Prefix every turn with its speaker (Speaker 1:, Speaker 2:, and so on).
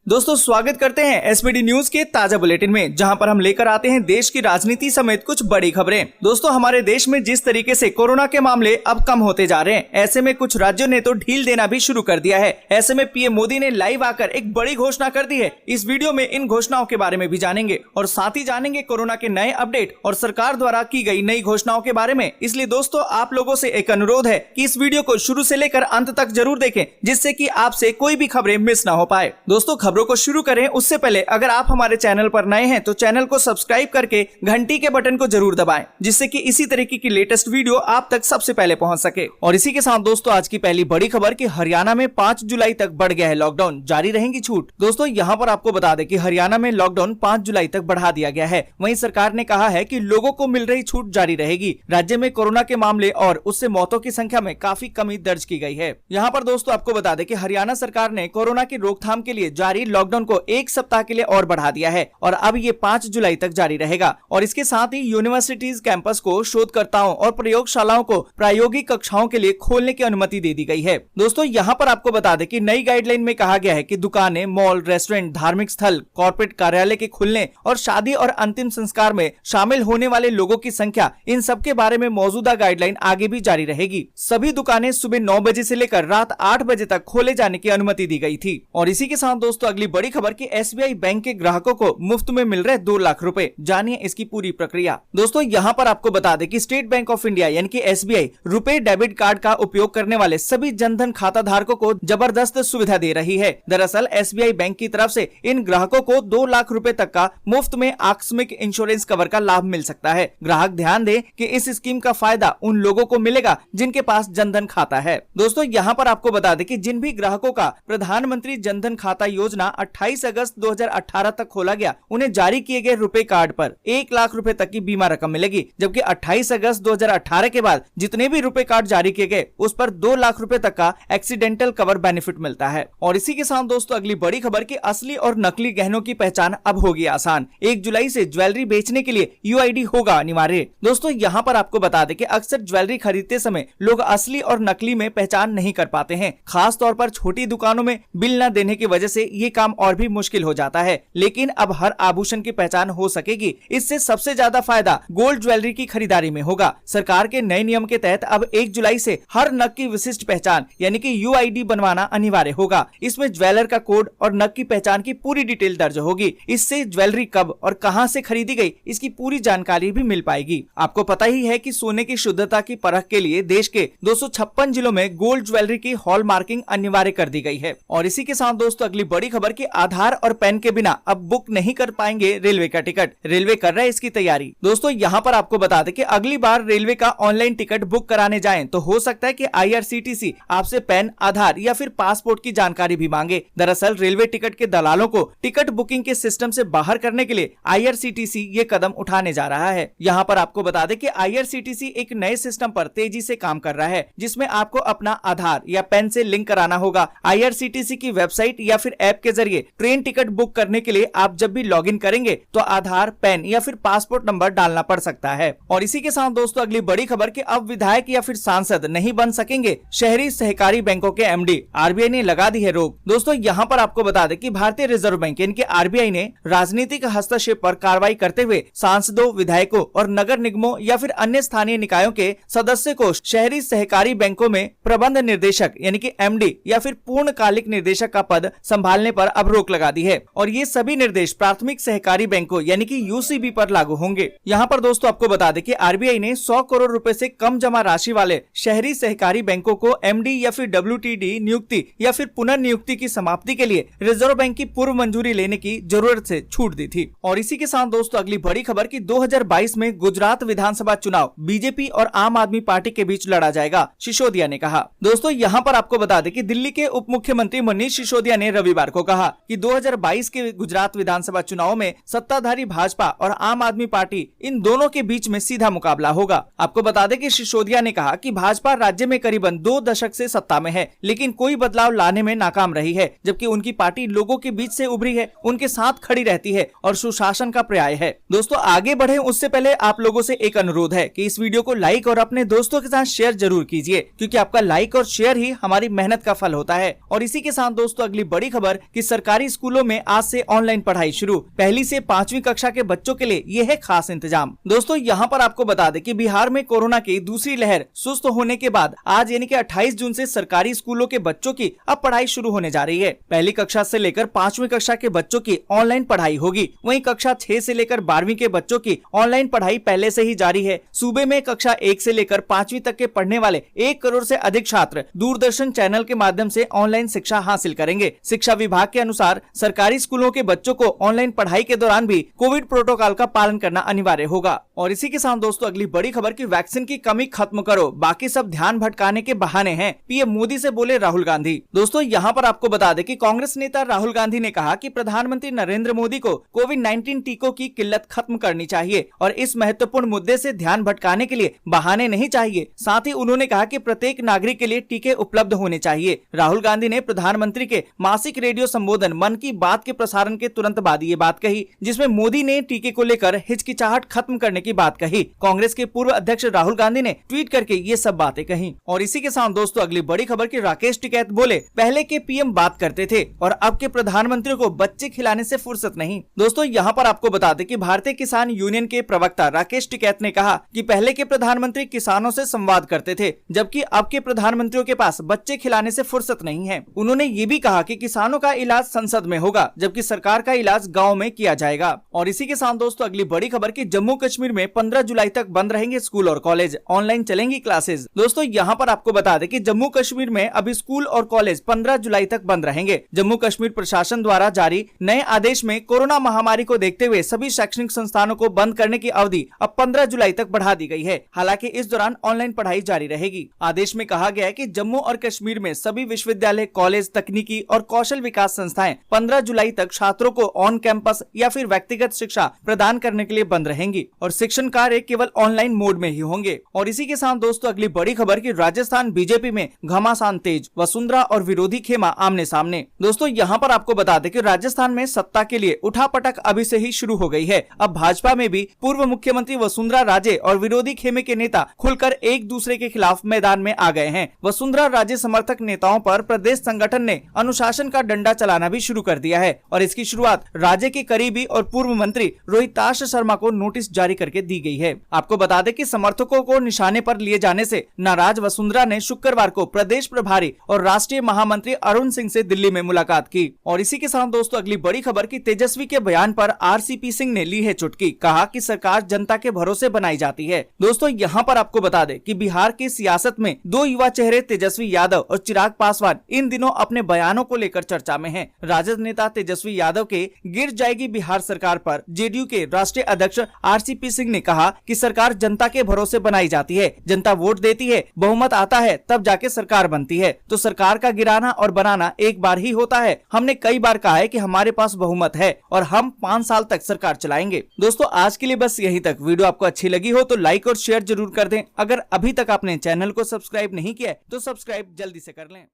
Speaker 1: दोस्तों स्वागत करते हैं एसबीडी न्यूज के ताजा बुलेटिन में, जहां पर हम लेकर आते हैं देश की राजनीति समेत कुछ बड़ी खबरें। दोस्तों हमारे देश में जिस तरीके से कोरोना के मामले अब कम होते जा रहे हैं, ऐसे में कुछ राज्यों ने तो ढील देना भी शुरू कर दिया है। ऐसे में पीएम मोदी ने लाइव आकर एक बड़ी घोषणा कर दी है। इस वीडियो में इन घोषणाओं के बारे में भी जानेंगे और साथ ही जानेंगे कोरोना के नए अपडेट और सरकार द्वारा की गई नई घोषणाओं के बारे में। इसलिए दोस्तों आप लोगों से एक अनुरोध है कि इस वीडियो को शुरू से लेकर अंत तक जरूर देखें, जिससे कि आपसे कोई भी खबरें मिस ना हो पाए। दोस्तों खबरों को शुरू करें उससे पहले अगर आप हमारे चैनल पर नए हैं तो चैनल को सब्सक्राइब करके घंटी के बटन को जरूर दबाएं, जिससे कि इसी तरीके की लेटेस्ट वीडियो आप तक सबसे पहले पहुंच सके। और इसी के साथ दोस्तों आज की पहली बड़ी खबर कि हरियाणा में 5 जुलाई तक बढ़ गया है लॉकडाउन, जारी रहेंगी छूट। दोस्तों यहाँ पर आपको बता दें कि हरियाणा में लॉकडाउन 5 जुलाई तक बढ़ा दिया गया है। वहीं सरकार ने कहा है कि लोगों को मिल रही छूट जारी रहेगी। राज्य में कोरोना के मामले और उससे मौतों की संख्या में काफी कमी दर्ज की गई है। यहाँ पर दोस्तों आपको बता दें कि हरियाणा सरकार ने कोरोना की रोकथाम के लिए जारी लॉकडाउन को एक सप्ताह के लिए और बढ़ा दिया है और अब ये 5 जुलाई तक जारी रहेगा। और इसके साथ ही यूनिवर्सिटीज कैंपस को शोधकर्ताओं और प्रयोगशालाओं को प्रायोगिक कक्षाओं के लिए खोलने की अनुमति दे दी गई है। दोस्तों यहाँ पर आपको बता दें कि नई गाइडलाइन में कहा गया है कि दुकानें, मॉल, रेस्टोरेंट, धार्मिक स्थल, कॉर्पोरेट कार्यालय के खुलने और शादी और अंतिम संस्कार में शामिल होने वाले लोगों की संख्या, इन सब के बारे में मौजूदा गाइडलाइन आगे भी जारी रहेगी। सभी दुकानें सुबह 9 बजे से लेकर रात 8 बजे तक खोले जाने की अनुमति दी गई थी। और इसी के साथ दोस्तों अगली बड़ी खबर की एसबीआई बैंक के ग्राहकों को मुफ्त में मिल रहे 2 लाख रुपए, जानिए इसकी पूरी प्रक्रिया। दोस्तों यहाँ पर आपको बता दें कि स्टेट बैंक ऑफ इंडिया यानी कि एसबीआई रुपए डेबिट कार्ड का उपयोग करने वाले सभी जनधन खाता धारकों को जबरदस्त सुविधा दे रही है। दरअसल एसबीआई बैंक की तरफ से इन ग्राहकों को 2 लाख रुपए तक का मुफ्त में आकस्मिक इंश्योरेंस कवर का लाभ मिल सकता है। ग्राहक ध्यान दें कि इस स्कीम का फायदा उन लोगों को मिलेगा जिनके पास जनधन खाता है। दोस्तों यहाँ पर आपको बता दें कि जिन भी ग्राहकों का प्रधानमंत्री जनधन खाता योजना 28 अगस्त 2018 तक खोला गया, उन्हें जारी किए गए रुपए कार्ड पर 1 लाख रुपए तक की बीमा रकम मिलेगी। जबकि 28 अगस्त 2018 के बाद जितने भी रुपए कार्ड जारी किए गए उस पर 2 लाख रुपए तक का एक्सीडेंटल कवर बेनिफिट मिलता है। और इसी के साथ दोस्तों अगली बड़ी खबर की असली और नकली गहनों की पहचान अब होगी आसान। 1 जुलाई से ज्वेलरी बेचने के लिए यूआईडी होगा अनिवार्य। दोस्तों यहाँ पर आपको बता दें कि अक्सर ज्वेलरी खरीदते समय लोग असली और नकली में पहचान नहीं कर पाते हैं। खास तौर पर छोटी दुकानों में बिल न देने की वजह से ये काम और भी मुश्किल हो जाता है, लेकिन अब हर आभूषण की पहचान हो सकेगी। इससे सबसे ज्यादा फायदा गोल्ड ज्वेलरी की खरीदारी में होगा। सरकार के नए नियम के तहत अब 1 जुलाई से हर नग की विशिष्ट पहचान यानी कि यूआईडी बनवाना अनिवार्य होगा। इसमें ज्वेलर का कोड और नग की पहचान की पूरी डिटेल दर्ज होगी। इससे ज्वेलरी कब और कहां से खरीदी गई इसकी पूरी जानकारी भी मिल पाएगी। आपको पता ही है कि सोने की शुद्धता की परख के लिए देश के 256 जिलों में गोल्ड ज्वेलरी की हॉल मार्किंग अनिवार्य कर दी गई है। और इसी के साथ दोस्तों अगली बड़ी खबर की आधार और पैन के बिना अब बुक नहीं कर पाएंगे रेलवे का टिकट। रेलवे कर रहा है इसकी तैयारी। दोस्तों यहाँ पर आपको बता दें कि अगली बार रेलवे का ऑनलाइन टिकट बुक कराने जाएं तो हो सकता है कि आईआरसीटीसी आपसे पैन, आधार या फिर पासपोर्ट की जानकारी भी मांगे। दरअसल रेलवे टिकट के दलालों को टिकट बुकिंग के सिस्टम से बाहर करने के लिए आईआरसीटीसी ये कदम उठाने जा रहा है। यहाँ पर आपको बता दें कि आईआरसीटीसी एक नए सिस्टम पर तेजी से काम कर रहा है, जिसमें आपको अपना आधार या पैन से लिंक कराना होगा। आईआरसीटीसी की वेबसाइट या फिर ऐप के जरिए ट्रेन टिकट बुक करने के लिए आप जब भी लॉगिन करेंगे तो आधार, पैन या फिर पासपोर्ट नंबर डालना पड़ सकता है। और इसी के साथ दोस्तों अगली बड़ी खबर कि अब विधायक या फिर सांसद नहीं बन सकेंगे शहरी सहकारी बैंकों के एमडी। आरबीआई ने लगा दी है रोक। दोस्तों यहाँ पर आपको बता दें कि भारतीय रिजर्व बैंक यानी कि आरबीआई ने राजनीतिक हस्तक्षेप पर कार्रवाई करते हुए सांसदों, विधायकों और नगर निगमों या फिर अन्य स्थानीय निकायों के सदस्य को शहरी सहकारी बैंकों में प्रबंध निर्देशक यानी कि एमडी या फिर पूर्णकालिक निर्देशक का पद संभालने पर अब रोक लगा दी है। और ये सभी निर्देश प्राथमिक सहकारी बैंकों यानी कि यूसीबी पर लागू होंगे। यहाँ पर दोस्तों आपको बता दें कि आरबीआई ने 100 करोड़ रुपए से कम जमा राशि वाले शहरी सहकारी बैंकों को एमडी या फिर डब्ल्यूटीडी नियुक्ति या फिर पुनर्नियुक्ति की समाप्ति के लिए रिजर्व बैंक की पूर्व मंजूरी लेने की जरूरत से छूट दी थी। और इसी के साथ दोस्तों अगली बड़ी खबर की 2022 में गुजरात विधानसभा चुनाव बीजेपी और आम आदमी पार्टी के बीच लड़ा जाएगा, सिसोदिया ने कहा। दोस्तों यहाँ पर आपको बता दें कि दिल्ली के उप मुख्यमंत्री मनीष सिसोदिया ने रविवार को कहा कि 2022 के गुजरात विधानसभा चुनाव में सत्ताधारी भाजपा और आम आदमी पार्टी इन दोनों के बीच में सीधा मुकाबला होगा। आपको बता दें कि सिसोदिया ने कहा कि भाजपा राज्य में करीबन 2 दशक से सत्ता में है, लेकिन कोई बदलाव लाने में नाकाम रही है, जबकि उनकी पार्टी लोगों के बीच से उभरी है, उनके साथ खड़ी रहती है और सुशासन का पर्याय है। दोस्तों आगे बढ़े उससे पहले आप लोगों से एक अनुरोध है कि इस वीडियो को लाइक और अपने दोस्तों के साथ शेयर जरूर कीजिए, क्योंकि आपका लाइक और शेयर ही हमारी मेहनत का फल होता है। और इसी के साथ दोस्तों अगली बड़ी खबर कि सरकारी स्कूलों में आज से ऑनलाइन पढ़ाई शुरू। पहली से 5वीं कक्षा के बच्चों के लिए ये है खास इंतजाम। दोस्तों यहाँ पर आपको बता दें कि बिहार में कोरोना की दूसरी लहर सुस्त होने के बाद आज यानी कि 28 जून से सरकारी स्कूलों के बच्चों की अब पढ़ाई शुरू होने जा रही है। पहली कक्षा से लेकर 5वीं कक्षा के बच्चों की ऑनलाइन पढ़ाई होगी। वहीं कक्षा 6 से लेकर 12वीं के बच्चों की ऑनलाइन पढ़ाई पहले से ही जारी है। सूबे में कक्षा 1 से लेकर 5वीं तक के पढ़ने वाले 1 करोड़ से अधिक छात्र दूरदर्शन चैनल के माध्यम से ऑनलाइन शिक्षा हासिल करेंगे। शिक्षा विभाग के अनुसार सरकारी स्कूलों के बच्चों को ऑनलाइन पढ़ाई के दौरान भी कोविड प्रोटोकॉल का पालन करना अनिवार्य होगा। और इसी के साथ दोस्तों अगली बड़ी खबर की वैक्सीन की कमी खत्म करो, बाकी सब ध्यान भटकाने के बहाने हैं, पीएम मोदी से बोले राहुल गांधी। दोस्तों यहाँ पर आपको बता दें कि कांग्रेस नेता राहुल गांधी ने कहा कि प्रधानमंत्री नरेंद्र मोदी को कोविड-19 टीकों की किल्लत खत्म करनी चाहिए और इस महत्वपूर्ण मुद्दे से ध्यान भटकाने के लिए बहाने नहीं चाहिए। साथ ही उन्होंने कहा कि प्रत्येक नागरिक के लिए टीके उपलब्ध होने चाहिए। राहुल गांधी ने प्रधानमंत्री के मासिक रेडियो संबोधन मन की बात के प्रसारण के तुरंत बाद ये बात कही, जिसमें मोदी ने टीके को लेकर हिचकिचाहट खत्म करने की बात कही। कांग्रेस के पूर्व अध्यक्ष राहुल गांधी ने ट्वीट करके ये सब बातें कही। और इसी के साथ दोस्तों अगली बड़ी खबर की राकेश टिकैत बोले पहले के पीएम बात करते थे और अब के प्रधानमंत्री को बच्चे खिलाने से फुर्सत नहीं। दोस्तों यहाँ पर आपको बता दें कि भारतीय किसान यूनियन के प्रवक्ता राकेश टिकैत ने कहा कि पहले के प्रधानमंत्री किसानों से संवाद करते थे, जबकि अब के प्रधानमंत्रियों के पास बच्चे खिलाने से फुर्सत नहीं है। उन्होंने ये भी कहा कि किसानों का इलाज संसद में होगा, जबकि सरकार का इलाज गाँव में किया जाएगा। और इसी के साथ दोस्तों अगली बड़ी खबर की जम्मू कश्मीर में 15 जुलाई तक बंद रहेंगे स्कूल और कॉलेज, ऑनलाइन चलेंगी क्लासेज। दोस्तों यहाँ पर आपको बता दें कि जम्मू कश्मीर में अभी स्कूल और कॉलेज 15 जुलाई तक बंद रहेंगे। जम्मू कश्मीर प्रशासन द्वारा जारी नए आदेश में कोरोना महामारी को देखते हुए सभी शैक्षणिक संस्थानों को बंद करने की अवधि अब 15 जुलाई तक बढ़ा दी गई है। हालांकि इस दौरान ऑनलाइन पढ़ाई जारी रहेगी। आदेश में कहा गया है कि जम्मू और कश्मीर में सभी विश्वविद्यालय, कॉलेज, तकनीकी और कौशल विकास संस्थाएं 15 जुलाई तक छात्रों को ऑन कैंपस या फिर व्यक्तिगत शिक्षा प्रदान करने के लिए बंद रहेंगी और शिक्षण कार्य केवल ऑनलाइन मोड में ही होंगे। और इसी के साथ दोस्तों अगली बड़ी खबर की राजस्थान बीजेपी में घमासान तेज, वसुंधरा और विरोधी खेमा आमने सामने। दोस्तों यहाँ पर आपको बता दें कि राजस्थान में सत्ता के लिए उठापटक अभी से ही शुरू हो गई है। अब भाजपा में भी पूर्व मुख्यमंत्री वसुंधरा राजे और विरोधी खेमे के नेता खुलकर एक दूसरे के खिलाफ मैदान में आ गए हैं। वसुंधरा राजे समर्थक नेताओं पर प्रदेश संगठन ने अनुशासन का डंडा चलाना भी शुरू कर दिया है और इसकी शुरुआत राजे के करीबी और पूर्व मंत्री रोहिताश शर्मा को नोटिस जारी करके दी गई है। आपको बता दें कि समर्थकों को निशाने पर लिए जाने से नाराज वसुंधरा ने शुक्रवार को प्रदेश प्रभारी और राष्ट्रीय महामंत्री अरुण सिंह से दिल्ली में मुलाकात की। और इसी के साथ दोस्तों अगली बड़ी खबर की तेजस्वी के बयान पर आरसीपी सिंह ने ली है चुटकी, कहा कि सरकार जनता के भरोसे बनाई जाती है। दोस्तों यहाँ पर आपको बता दें कि बिहार की सियासत में दो युवा चेहरे तेजस्वी यादव और चिराग पासवान इन दिनों अपने बयानों को लेकर चर्चा में हैं। राजद नेता तेजस्वी यादव के गिर जाएगी बिहार सरकार पर जेडीयू के राष्ट्रीय अध्यक्ष आरसीपी सिंह ने कहा कि सरकार जनता के भरोसे बनाई जाती है, जनता वोट देती है, बहुमत आता है, तब जाके सरकार बनती है। तो सरकार का गिराना और बनाना एक बार ही होता है। हमने कई बार कहा है कि हमारे पास बहुमत है और हम 5 साल तक सरकार चलाएंगे। दोस्तों आज के लिए बस यहीं तक। वीडियो आपको अच्छी लगी हो तो लाइक और शेयर जरूर कर दें। अगर अभी तक आपने चैनल को सब्सक्राइब नहीं किया तो सब्सक्राइब जल्दी से कर लें।